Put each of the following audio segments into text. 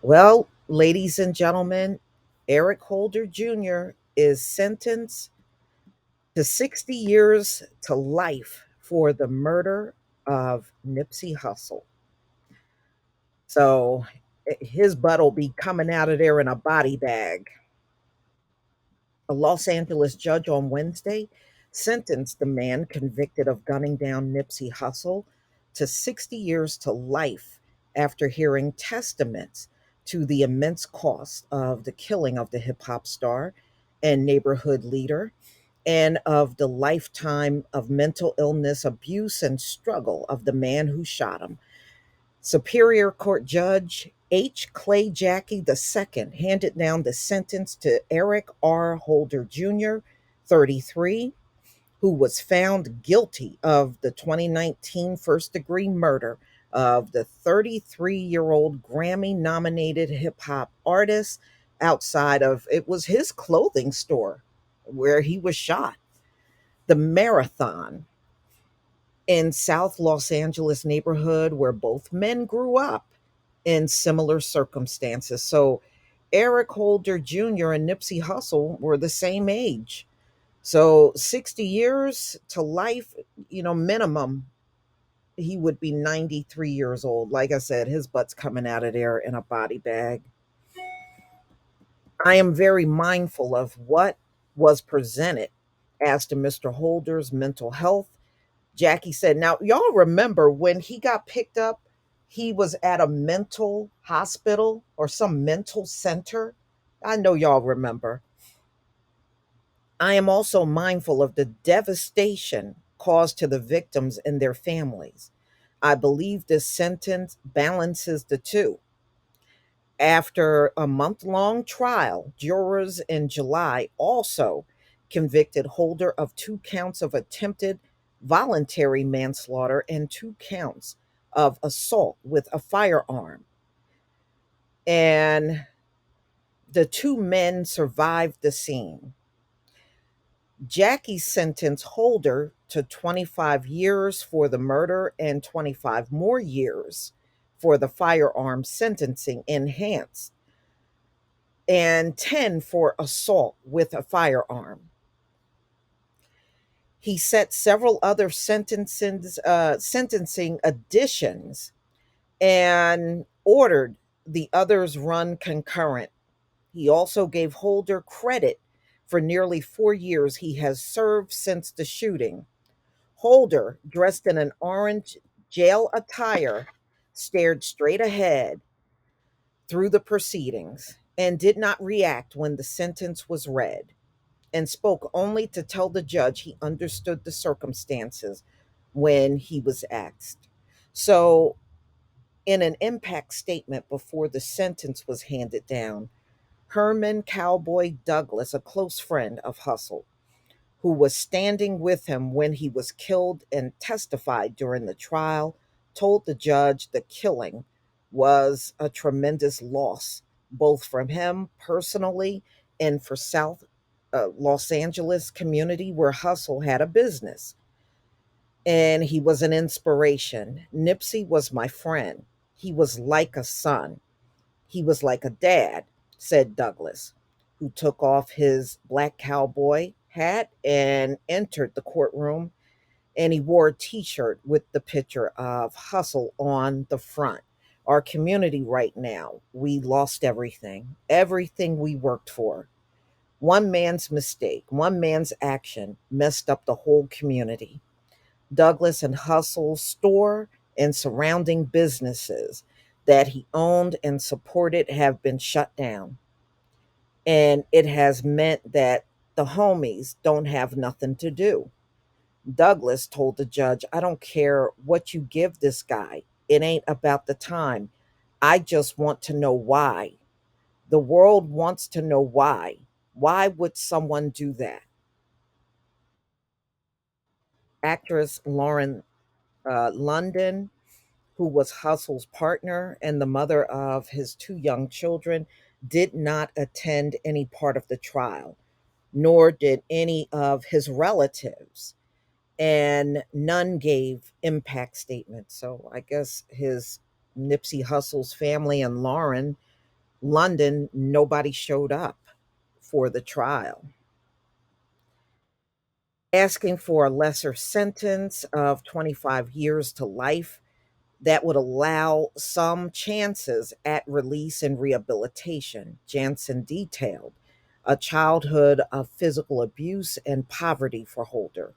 Well, ladies and gentlemen, Eric Holder Jr. is sentenced to 60 years to life for the murder of Nipsey Hussle. So his butt will be coming out of there in a body bag. A Los Angeles judge on Wednesday sentenced the man convicted of gunning down Nipsey Hussle to 60 years to life after hearing testaments to the immense cost of the killing of the hip hop star and neighborhood leader, and of the lifetime of mental illness, abuse, and struggle of the man who shot him. Superior Court Judge H. Clay Jackie II handed down the sentence to Eric R. Holder Jr., 33, who was found guilty of the 2019 first degree murder of the 33-year-old Grammy nominated hip hop artist outside of it was his clothing store where he was shot. The Marathon in South Los Angeles neighborhood where both men grew up in similar circumstances. So Eric Holder Jr. and Nipsey Hussle were the same age. So 60 years to life, minimum, he would be 93 years old. Like I said, his butt's coming out of there in a body bag. I am very mindful of what was presented as to Mr. Holder's mental health. Jackie said, now, y'all remember when he got picked up, he was at a mental hospital or some mental center. I know y'all remember. I am also mindful of the devastation caused to the victims and their families. I believe this sentence balances the two. After a month long trial, jurors in July also convicted Holder of 2 counts of attempted voluntary manslaughter and 2 counts of assault with a firearm. And the two men survived the scene. Jackie sentenced Holder to 25 years for the murder and 25 more years for the firearm sentencing enhanced, and 10 for assault with a firearm. He set several other sentencing additions and ordered the others run concurrent. He also gave Holder credit for nearly 4 years he has served since the shooting. Holder, dressed in an orange jail attire, stared straight ahead through the proceedings and did not react when the sentence was read, and spoke only to tell the judge he understood the circumstances when he was asked. So, in an impact statement before the sentence was handed down, Herman Cowboy Douglas, a close friend of Hussle, who was standing with him when he was killed and testified during the trial, told the judge the killing was a tremendous loss, both from him personally and for South Los Angeles community where Hussle had a business. And he was an inspiration. Nipsey was my friend. He was like a son. He was like a dad, said Douglas, who took off his black cowboy hat and entered the courtroom. And he wore a t shirt with the picture of Hustle on the front. Our community right now, we lost everything we worked for. One man's mistake, one man's action messed up the whole community. Douglas and Hustle's store and surrounding businesses that he owned and supported have been shut down. And it has meant that the homies don't have nothing to do. Douglas told the judge, I don't care what you give this guy. It ain't about the time. I just want to know why. The world wants to know why. Why would someone do that? Actress Lauren London, who was Hustle's partner and the mother of his two young children, did not attend any part of the trial, nor did any of his relatives, and none gave impact statements. So I guess his Nipsey Hussle's family and Lauren London, nobody showed up for the trial, asking for a lesser sentence of 25 years to life that would allow some chances at release and rehabilitation. Jansen detailed a childhood of physical abuse and poverty for Holder.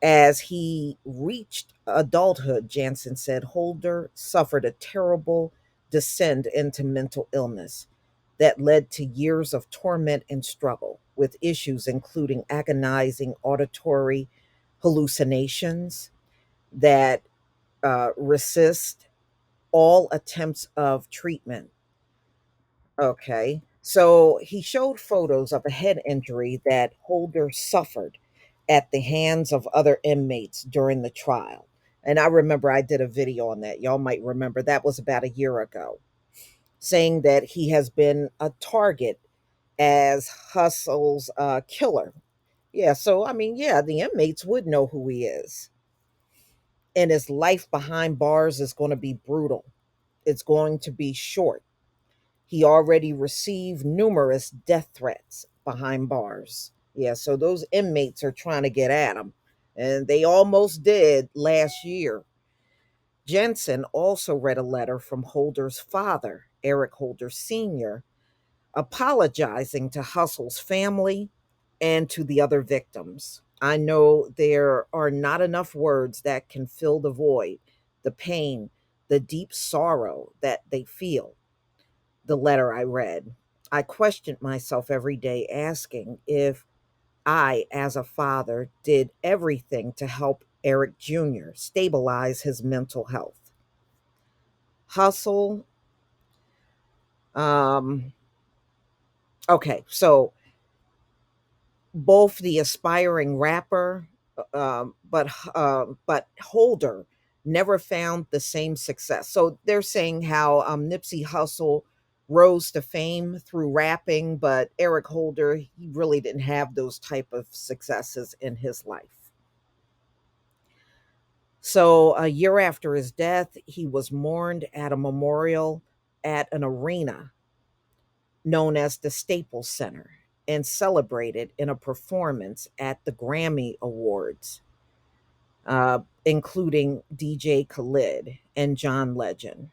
As he reached adulthood, Jansen said Holder suffered a terrible descent into mental illness that led to years of torment and struggle, with issues including agonizing auditory hallucinations that resist all attempts of treatment. Okay. So he showed photos of a head injury that Holder suffered at the hands of other inmates during the trial. And I remember I did a video on that. Y'all might remember that was about a year ago, saying that he has been a target as Hustle's killer. Yeah. So, I mean, yeah, the inmates would know who he is. And his life behind bars is going to be brutal, it's going to be short. He already received numerous death threats behind bars. Yeah, so those inmates are trying to get at him. And they almost did last year. Jensen also read a letter from Holder's father, Eric Holder Sr., apologizing to Hustle's family and to the other victims. I know there are not enough words that can fill the void, the pain, the deep sorrow that they feel. The letter I read, I questioned myself every day, asking if I, as a father, did everything to help Eric Jr. stabilize his mental health. Hustle. Um, okay, so both the aspiring rapper, but Holder never found the same success. So they're saying how Nipsey Hussle rose to fame through rapping, but Eric Holder, he really didn't have those type of successes in his life. So a year after his death, he was mourned at a memorial at an arena known as the Staples Center and celebrated in a performance at the Grammy Awards, including DJ Khaled and John Legend.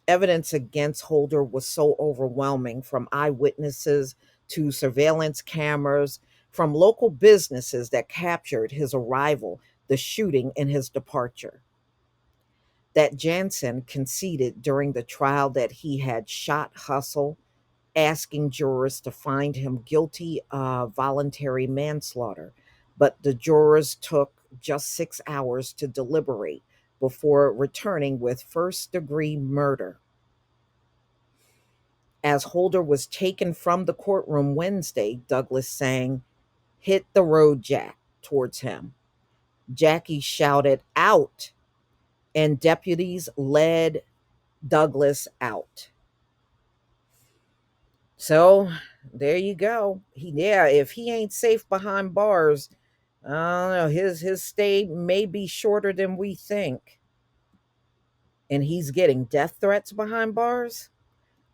Evidence against Holder was so overwhelming, from eyewitnesses to surveillance cameras, from local businesses that captured his arrival, the shooting, and his departure, that Jansen conceded during the trial that he had shot Hustle, asking jurors to find him guilty of voluntary manslaughter. But the jurors took just 6 hours to deliberate before returning with first degree murder. As Holder was taken from the courtroom Wednesday, Douglas sang "Hit the Road, Jack" towards him. Jackie shouted "Out," and deputies led Douglas out. So there you go. Yeah, if he ain't safe behind bars, I don't know. His stay may be shorter than we think. And he's getting death threats behind bars.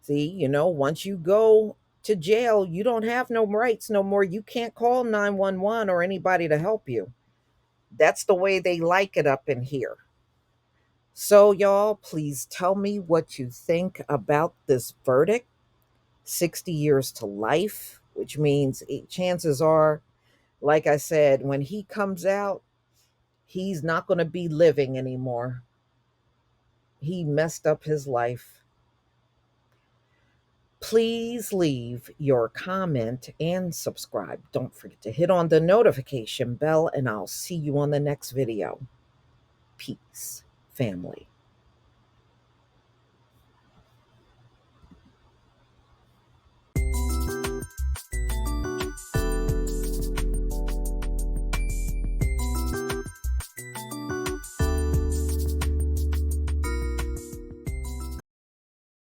See, once you go to jail, you don't have no rights no more. You can't call 911 or anybody to help you. That's the way they like it up in here. So, y'all, please tell me what you think about this verdict. 60 years to life, which means chances are, like I said, when he comes out, he's not going to be living anymore. He messed up his life. Please leave your comment and subscribe. Don't forget to hit on the notification bell, and I'll see you on the next video. Peace, family.